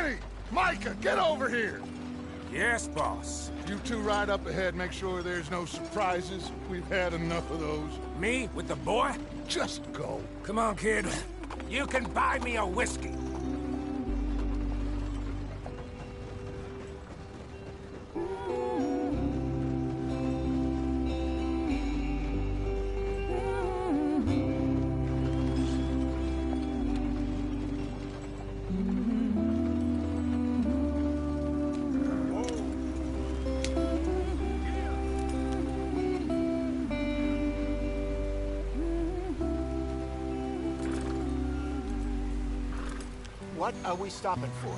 Kenny! Micah, get over here! Yes, boss. You two ride up ahead, make sure there's no surprises. We've had enough of those. Me with the boy? Just go. Come on, kid. You can buy me a whiskey. What are we stopping for?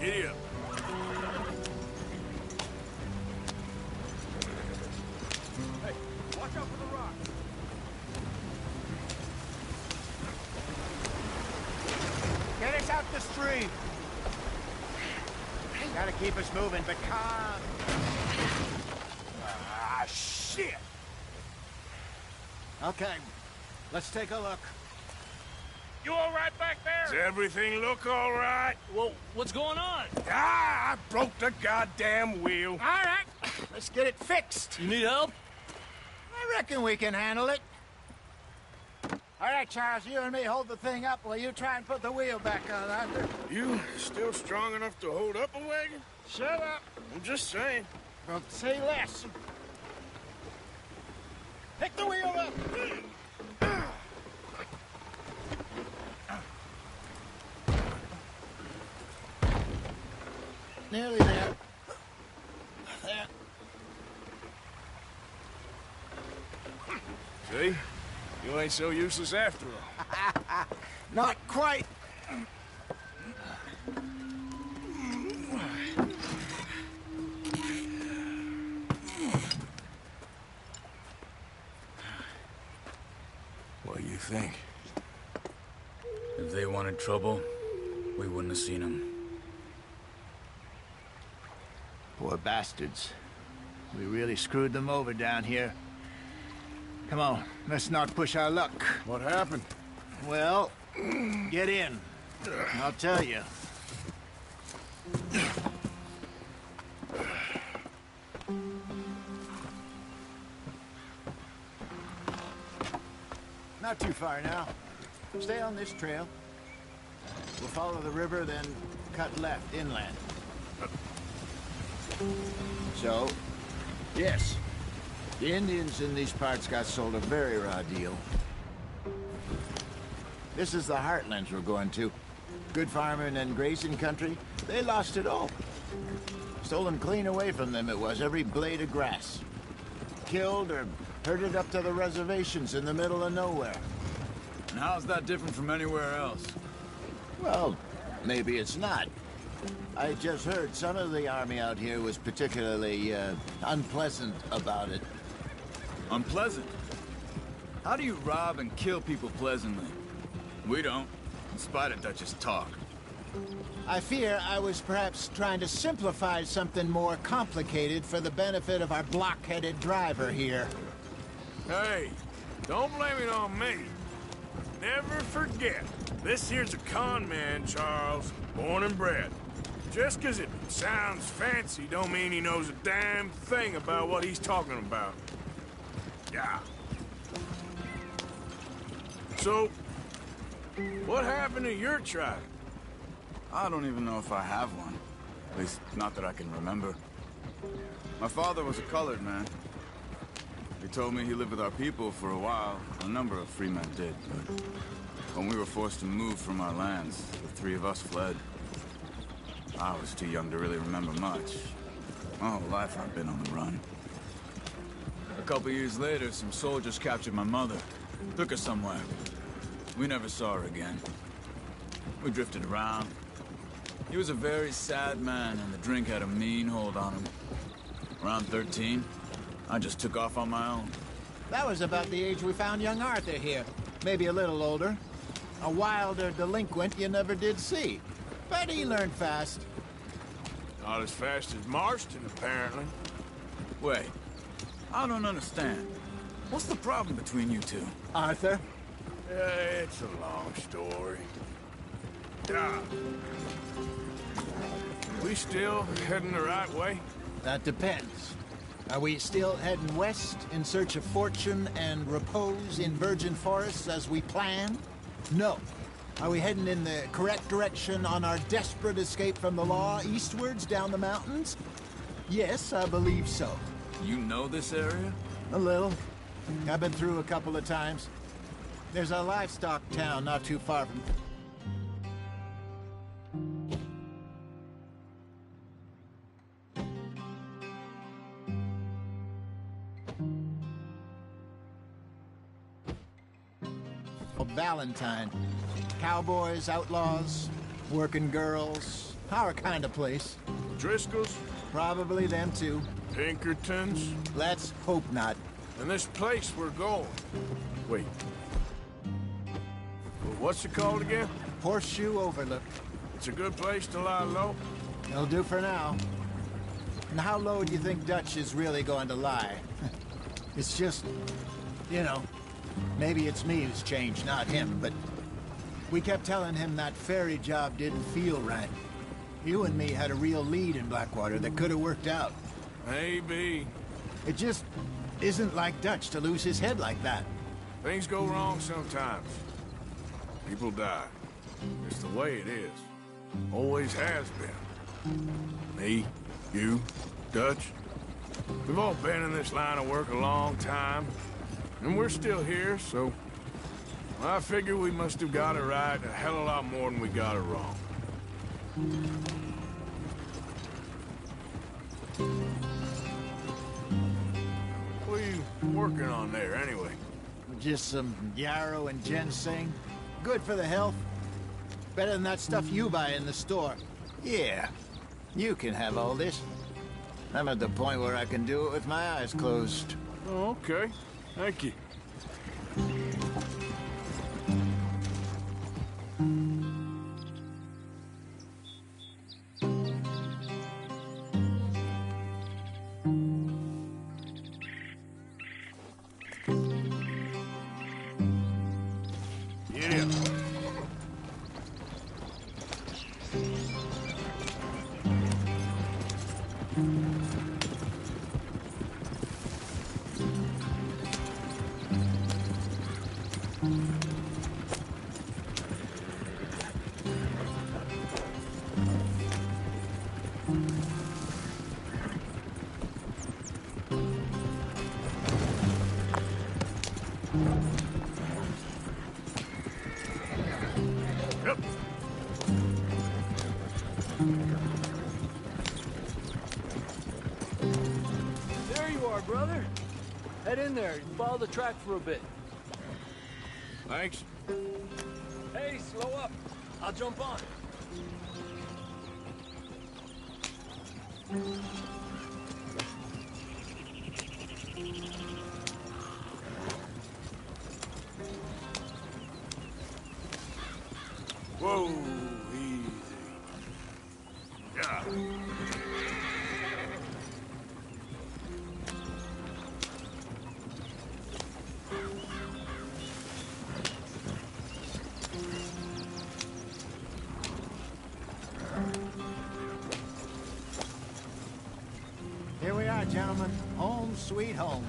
Giddy up. Hey, watch out for the rock. Get us out the stream! Gotta keep us moving, but calm. Ah, shit! Okay, let's take a look. You all right back there? Does everything look all right? Well, what's going on? Ah, I broke the goddamn wheel. All right, let's get it fixed. You need help? I reckon we can handle it. All right, Charles, you and me hold the thing up while you try and put the wheel back on, Arthur. You still strong enough to hold up a wagon? Shut up. I'm just saying. Well, say less. Pick the wheel up. Nearly there. There. See? You ain't so useless after all. Not quite. What do you think? If they wanted trouble, we wouldn't have seen them. Poor bastards. We really screwed them over down here. Come on, let's not push our luck. What happened? Well, get in. I'll tell you. Not too far now. Stay on this trail. We'll follow the river, then cut left inland. So, yes, the Indians in these parts got sold a very raw deal. This is the heartlands we're going to. Good farming and grazing country, they lost it all. Stolen clean away from them it was, every blade of grass. Killed or herded up to the reservations in the middle of nowhere. And how's that different from anywhere else? Well, maybe it's not. I just heard some of the army out here was particularly, unpleasant about it. Unpleasant? How do you rob and kill people pleasantly? We don't, in spite of Dutch's talk. I fear I was perhaps trying to simplify something more complicated for the benefit of our block-headed driver here. Hey, don't blame it on me. Never forget, this here's a con man, Charles, born and bred. Just 'cause it sounds fancy don't mean he knows a damn thing about what he's talking about. Yeah. So, what happened to your tribe? I don't even know if I have one. At least, not that I can remember. My father was a colored man. He told me he lived with our people for a while. A number of free men did, but when we were forced to move from our lands, the three of us fled. I was too young to really remember much. My whole life I've been on the run. A couple years later, some soldiers captured my mother. Took her somewhere. We never saw her again. We drifted around. He was a very sad man, and the drink had a mean hold on him. Around 13, I just took off on my own. That was about the age we found young Arthur here. Maybe a little older. A wilder delinquent you never did see. But he learned fast. Not as fast as Marston, apparently. Wait, I don't understand. What's the problem between you two? Arthur? It's a long story. Yeah. We still heading the right way? That depends. Are we still heading west in search of fortune and repose in virgin forests as we planned? No. Are we heading in the correct direction on our desperate escape from the law eastwards down the mountains? Yes, I believe so. You know this area? A little. I've been through a couple of times. There's a livestock town not too far from... Valentine. Cowboys, outlaws, working girls, our kind of place. Driscoll's? Probably them too. Pinkertons? Let's hope not. And this place we're going. Wait. What's it called again? Horseshoe Overlook. It's a good place to lie low? It'll do for now. And how low do you think Dutch is really going to lie? It's just, you know, maybe it's me who's changed, not him, but we kept telling him that ferry job didn't feel right. You and me had a real lead in Blackwater that could have worked out. Maybe. It just isn't like Dutch to lose his head like that. Things go wrong sometimes. People die. It's the way it is. Always has been. Me, you, Dutch. We've all been in this line of work a long time. And we're still here, so... I figure we must have got it right a hell of a lot more than we got it wrong. What are you working on there, anyway? Just some yarrow and ginseng. Good for the health. Better than that stuff you buy in the store. Yeah, you can have all this. I'm at the point where I can do it with my eyes closed. Oh, okay. Thank you. Yeah. Yep. There you are, brother. Head in there and follow the track for a bit. Thanks. Hey, slow up. I'll jump on. Whoa, easy. Yeah. Here we are, gentlemen. Home sweet home.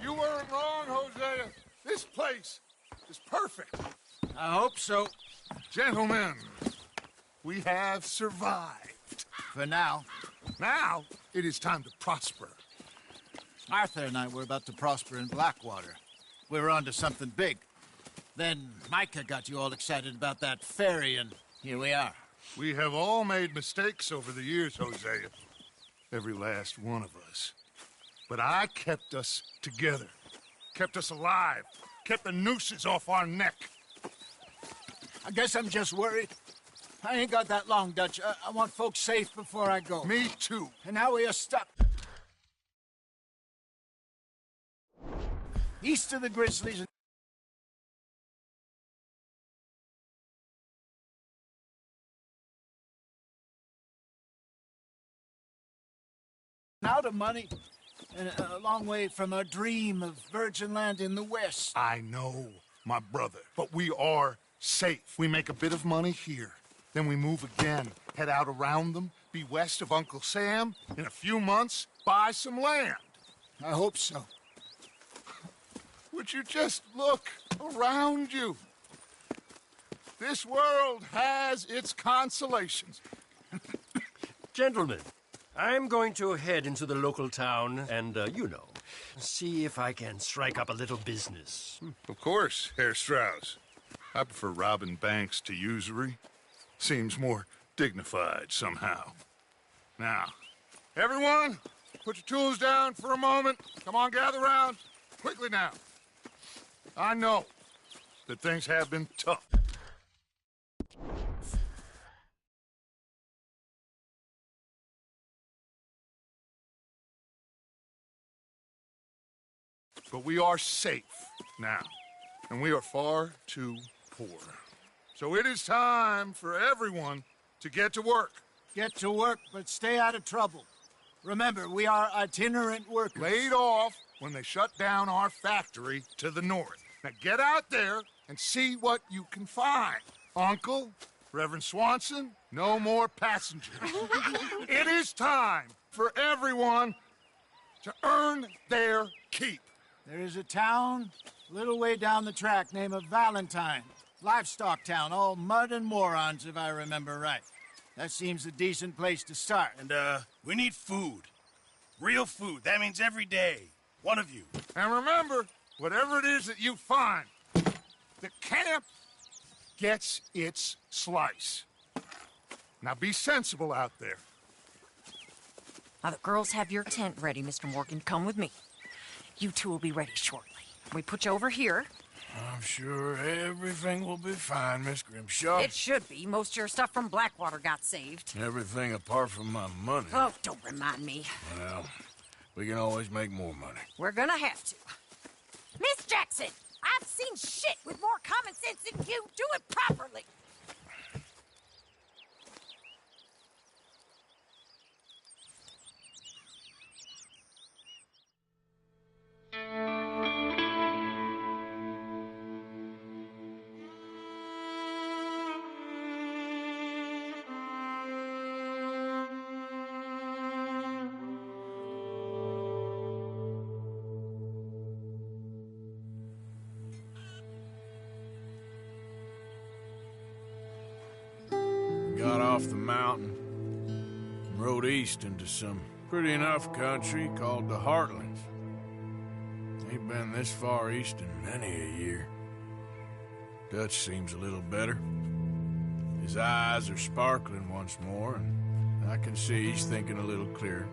You weren't wrong, Hosea. This place is perfect. I hope so. Gentlemen, we have survived. For now. Now, it is time to prosper. Arthur and I were about to prosper in Blackwater. We were onto something big. Then Micah got you all excited about that ferry, and here we are. We have all made mistakes over the years, Hosea. Every last one of us. But I kept us together. Kept us alive. Kept the nooses off our neck. I guess I'm just worried. I ain't got that long, Dutch. I want folks safe before I go. Me too. And now we are stuck. East of the Grizzlies. Out of money. and a long way from our dream of virgin land in the west. I know, my brother, but we are safe. We make a bit of money here. Then we move again, head out around them, be west of Uncle Sam. In a few months, buy some land. I hope so. Would you just look around you? This world has its consolations. Gentlemen, I'm going to head into the local town and, see if I can strike up a little business. Of course, Herr Strauss. I prefer robbing banks to usury. Seems more dignified somehow. Now, everyone, put your tools down for a moment. Come on, gather round. Quickly now. I know that things have been tough. But we are safe now, and we are far too poor. So it is time for everyone to get to work. Get to work, but stay out of trouble. Remember, we are itinerant workers. Laid off when they shut down our factory to the north. Now get out there and see what you can find. Uncle, Reverend Swanson, no more passengers. It is time for everyone to earn their keep. There is a town a little way down the track named Valentine. Livestock town, all mud and morons, if I remember right. That seems a decent place to start. And, we need food. Real food. That means every day. One of you. And remember, whatever it is that you find, the camp gets its slice. Now be sensible out there. Now, the girls have your tent ready, Mr. Morgan. Come with me. You two will be ready shortly. We put you over here. I'm sure everything will be fine, Miss Grimshaw. It should be. Most of your stuff from Blackwater got saved. Everything apart from my money. Oh, don't remind me. Well, we can always make more money. We're gonna have to. Miss Jackson, I've seen shit with more common sense than you. Do it properly. Got off the mountain and rode east into some pretty enough country called the Heartlands. Ain't been this far east in many a year. Dutch seems a little better. His eyes are sparkling once more, and I can see he's thinking a little clearer.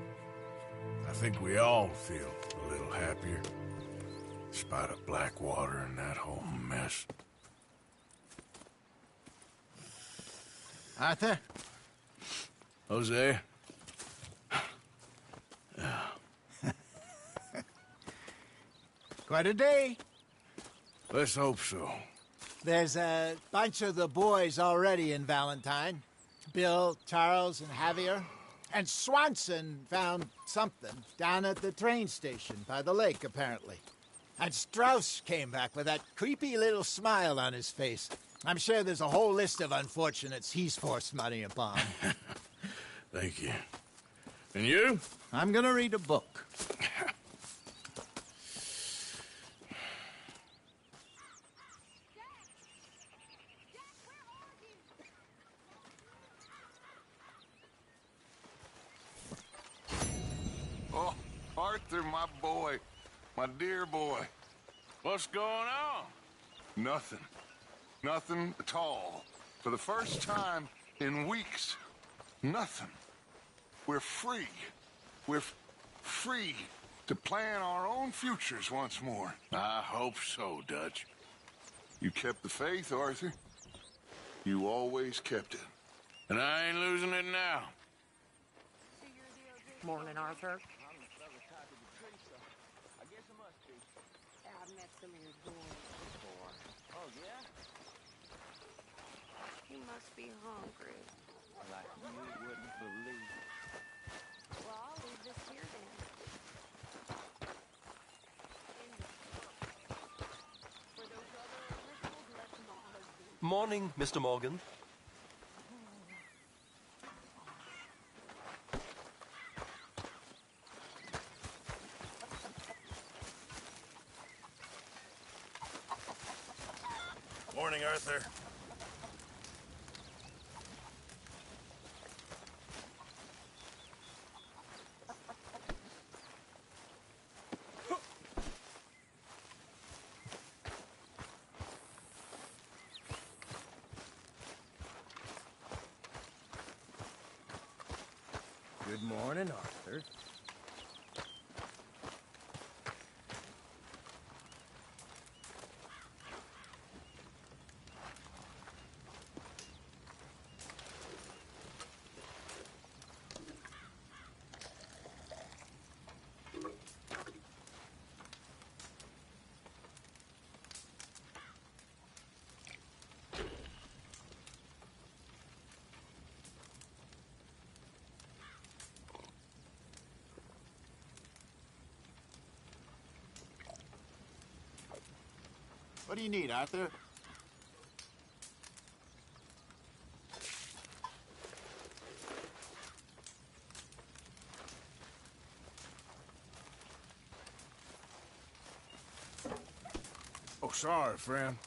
I think we all feel a little happier, despite of Blackwater and that whole mess. Arthur? Jose? Quite a day. Let's hope so. There's a bunch of the boys already in Valentine. Bill, Charles, and Javier. And Swanson found something down at the train station by the lake, apparently. And Strauss came back with that creepy little smile on his face. I'm sure there's a whole list of unfortunates he's forced money upon. Thank you. And you? I'm gonna read a book. Oh, Arthur, my boy. My dear boy. What's going on? Nothing. Nothing at all. For the first time in weeks, nothing. We're free. We're free to plan our own futures once more. I hope so, Dutch. You kept the faith, Arthur. You always kept it. And I ain't losing it now. Morning, Arthur. I've met some of your boys before. Oh, yeah? You must be hungry. Like you wouldn't believe. Well, I'll leave this here then. Morning, Mr. Morgan. Morning, Arthur. Good morning, Arthur. What do you need, Arthur? Oh, sorry, friend.